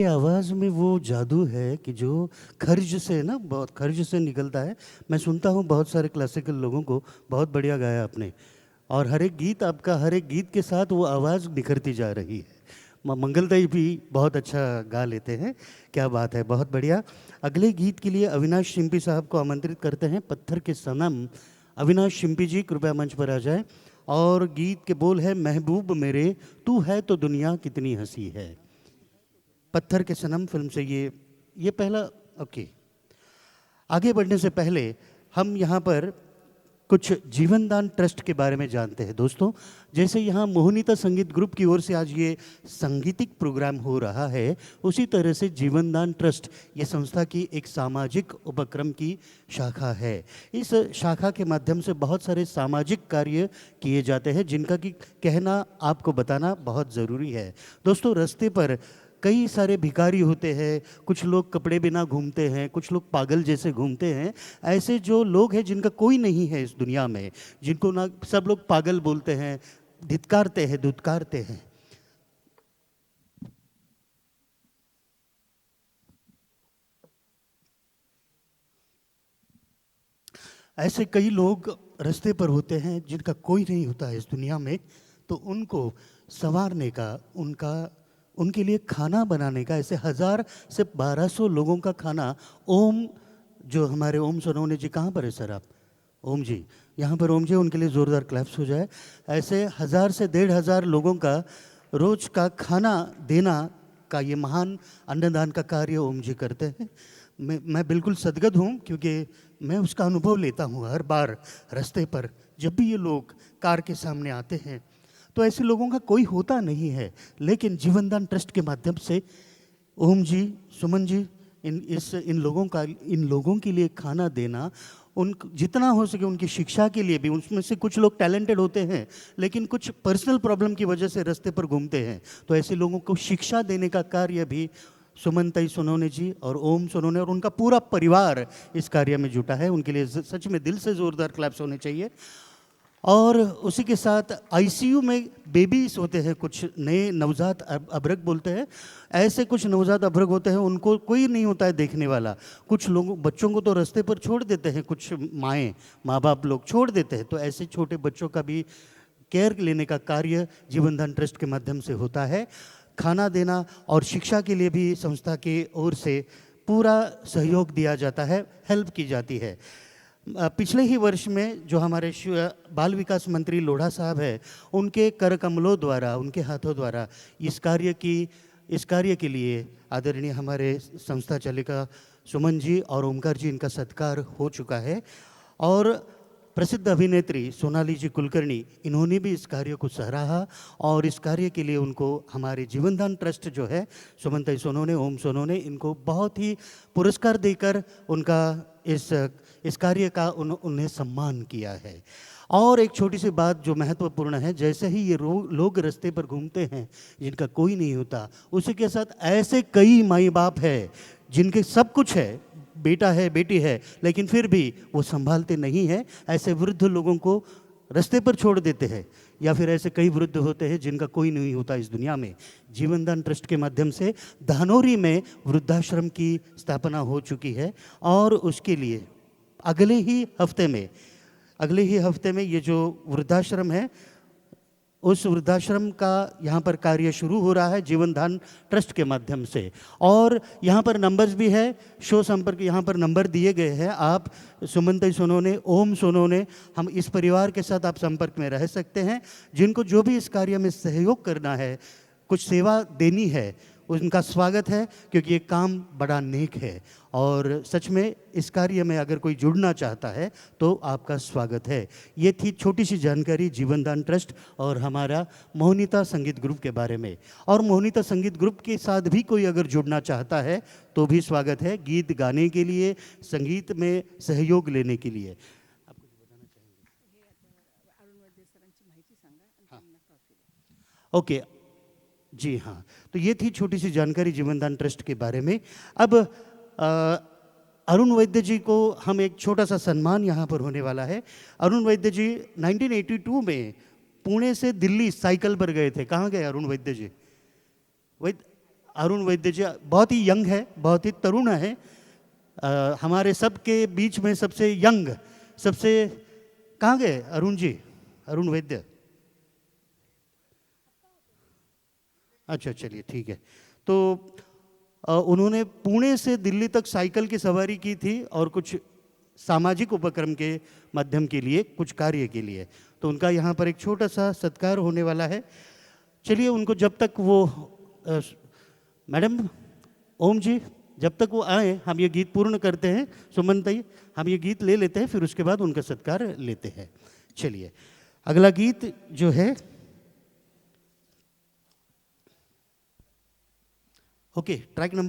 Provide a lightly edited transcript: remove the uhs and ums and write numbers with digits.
ये आवाज़ में वो जादू है कि जो खर्ज से ना बहुत खर्ज से निकलता है। मैं सुनता हूँ बहुत सारे क्लासिकल लोगों को, बहुत बढ़िया गाया आपने। और हर एक गीत आपका, हर एक गीत के साथ वो आवाज़ निखरती जा रही है। मंगलदाई भी बहुत अच्छा गा लेते हैं। क्या बात है, बहुत बढ़िया। अगले गीत के लिए अविनाश शिंपी साहब को आमंत्रित करते हैं। पत्थर के सनम। अविनाश शिंपी जी कृपया मंच पर आ जाएं। और गीत के बोल है, महबूब मेरे तू है तो दुनिया कितनी हंसी है। पत्थर के सनम फिल्म से ये पहला। ओके, आगे बढ़ने से पहले हम यहाँ पर कुछ जीवनदान ट्रस्ट के बारे में जानते हैं दोस्तों। जैसे यहाँ मोहनीता संगीत ग्रुप की ओर से आज ये सांगीतिक प्रोग्राम हो रहा है, उसी तरह से जीवनदान ट्रस्ट ये संस्था की एक सामाजिक उपक्रम की शाखा है। इस शाखा के माध्यम से बहुत सारे सामाजिक कार्य किए जाते हैं, जिनका कि कहना आपको बताना बहुत ज़रूरी है। दोस्तों, रास्ते पर कई सारे भिखारी होते हैं, कुछ लोग कपड़े बिना घूमते हैं, कुछ लोग पागल जैसे घूमते हैं। ऐसे जो लोग हैं जिनका कोई नहीं है इस दुनिया में, जिनको ना सब लोग पागल बोलते हैं, धित्कारते हैं, धुतकारते हैं। ऐसे कई लोग रास्ते पर होते हैं जिनका कोई नहीं होता है इस दुनिया में। तो उनको संवारने का, उनका उनके लिए खाना बनाने का, ऐसे 1000 से 1200 लोगों का खाना ओम, जो हमारे ओम सोनवणे जी कहाँ पर है सर आप? ओम जी, यहाँ पर ओम जी, उनके लिए ज़ोरदार क्लैप्स हो जाए। ऐसे 1000 से 1500 लोगों का रोज का खाना देना का ये महान अन्नदान का कार्य ओम जी करते हैं। मैं बिल्कुल सदगत हूँ, क्योंकि मैं उसका अनुभव लेता हूँ हर बार रास्ते पर। जब भी ये लोग कार के सामने आते हैं तो ऐसे लोगों का कोई होता नहीं है, लेकिन जीवनदान ट्रस्ट के माध्यम से ओम जी, सुमन जी, इन लोगों के लिए खाना देना, उन जितना हो सके उनकी शिक्षा के लिए भी। उसमें से कुछ लोग टैलेंटेड होते हैं, लेकिन कुछ पर्सनल प्रॉब्लम की वजह से रास्ते पर घूमते हैं। तो ऐसे लोगों को शिक्षा देने का कार्य भी सुमनताई सोनवणे जी और ओम सोनवणे और उनका पूरा परिवार इस कार्य में जुटा है। उनके लिए सच में दिल से ज़ोरदार क्लैप्स होने चाहिए। और उसी के साथ आईसीयू में बेबीज होते हैं, कुछ नए नवजात अभ्रक बोलते हैं। ऐसे कुछ नवजात अभ्रक होते हैं, उनको कोई नहीं होता है देखने वाला। कुछ लोगों बच्चों को तो रास्ते पर छोड़ देते हैं, कुछ माँ बाप लोग छोड़ देते हैं। तो ऐसे छोटे बच्चों का भी केयर लेने का कार्य जीवनदान ट्रस्ट के माध्यम से होता है। खाना देना और शिक्षा के लिए भी संस्था की ओर से पूरा सहयोग दिया जाता है, हेल्प की जाती है। पिछले ही वर्ष में जो हमारे बाल विकास मंत्री लोढ़ा साहब है, उनके कर कमलों द्वारा, उनके हाथों द्वारा इस कार्य के लिए आदरणीय हमारे संस्था चालिका सुमन जी और ओमकार जी, इनका सत्कार हो चुका है। और प्रसिद्ध अभिनेत्री सोनाली जी कुलकर्णी, इन्होंने भी इस कार्य को सराहा और इस कार्य के लिए उनको हमारे जीवनदान ट्रस्ट जो है, सुमनताई सोनवणे, ओम सोनवणे, इनको बहुत ही पुरस्कार देकर उनका इस कार्य का उन्हें सम्मान किया है। और एक छोटी सी बात जो महत्वपूर्ण है, जैसे ही ये लोग रास्ते पर घूमते हैं जिनका कोई नहीं होता, उसी के साथ ऐसे कई माई बाप है जिनके सब कुछ है, बेटा है, बेटी है, लेकिन फिर भी वो संभालते नहीं हैं। ऐसे वृद्ध लोगों को रास्ते पर छोड़ देते हैं। या फिर ऐसे कई वृद्ध होते हैं जिनका कोई नहीं होता इस दुनिया में। जीवनदान ट्रस्ट के माध्यम से धानोरी में वृद्धाश्रम की स्थापना हो चुकी है और उसके लिए अगले ही हफ्ते में ये जो वृद्धाश्रम है, उस वृद्धाश्रम का यहाँ पर कार्य शुरू हो रहा है जीवनदान ट्रस्ट के माध्यम से। और यहाँ पर नंबर्स भी है, शो संपर्क, यहाँ पर नंबर दिए गए हैं। आप सुमनताई सोनवणे, ओम सोनवणे, हम इस परिवार के साथ आप संपर्क में रह सकते हैं। जिनको जो भी इस कार्य में सहयोग करना है, कुछ सेवा देनी है, उनका स्वागत है, क्योंकि ये काम बड़ा नेक है। और सच में इस कार्य में अगर कोई जुड़ना चाहता है तो आपका स्वागत है। ये थी छोटी सी जानकारी जीवनदान ट्रस्ट और हमारा मोहनीता संगीत ग्रुप के बारे में। और मोहनीता संगीत ग्रुप के साथ भी कोई अगर जुड़ना चाहता है तो भी स्वागत है, गीत गाने के लिए, संगीत में सहयोग लेने के लिए। ओके, जी हाँ। तो ये थी छोटी सी जानकारी जीवनदान ट्रस्ट के बारे में। अब अरुण वैद्य जी को हम एक छोटा सा सम्मान यहाँ पर होने वाला है। अरुण वैद्य जी 1982 में पुणे से दिल्ली साइकिल पर गए थे। कहाँ गए अरुण वैद्य जी? वैद्य अरुण वैद्य जी बहुत ही यंग है, बहुत ही तरुण है, हमारे सबके बीच में सबसे यंग, सबसे, कहाँ गए अरुण जी, अरुण वैद्य? अच्छा चलिए ठीक है। तो उन्होंने पुणे से दिल्ली तक साइकिल की सवारी की थी और कुछ सामाजिक उपक्रम के माध्यम के लिए, कुछ कार्य के लिए। तो उनका यहाँ पर एक छोटा सा सत्कार होने वाला है। चलिए उनको जब तक वो अ, मैडम, ओम जी, जब तक वो आए हम ये गीत पूर्ण करते हैं। सुमन ताई, हम ये गीत ले लेते हैं, फिर उसके बाद उनका सत्कार लेते हैं। चलिए अगला गीत जो है, ओके, ट्रैक नंबर